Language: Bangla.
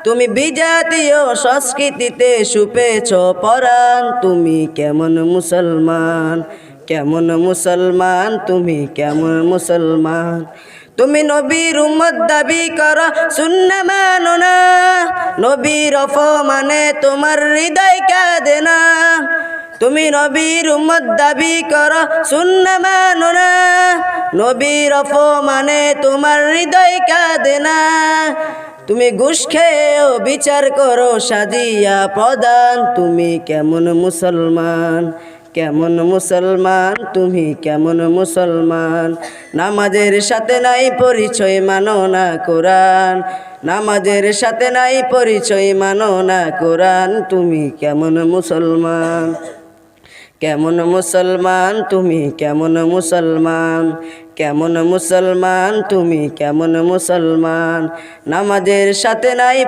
তুমি বিজাতীয় সংস্কৃতিতে সুপেছ পরাণ, তুমি কেমন মুসলমান, কেমন মুসলমান, তুমি কেমন মুসলমান। তুমি নবীর উম্মত দাবি করো সুন্নাহ মানো না, নবীর অপমানে তোমার হৃদয় কাঁদে না। তুমি নবীর উম্মত দাবি করো সুন্নাহ মানো না, নবীর অপমানে তোমার হৃদয় কাঁদে না। তুমি ঘুষ খেয়েও বিচার করো সাজিয়া প্রদান, তুমি কেমন মুসলমান, কেমন মুসলমান, তুমি কেমন মুসলমান। নামাজের সাথে নাই পরিচয় মানো না কোরআন, নামাজের সাথে নাই পরিচয় মানো না কোরআন, তুমি কেমন মুসলমান, কেমন মুসলমান, তুমি কেমন মুসলমান, কেমন মুসলমান, তুমি কেমন মুসলমান। নামাজের সাথে নাই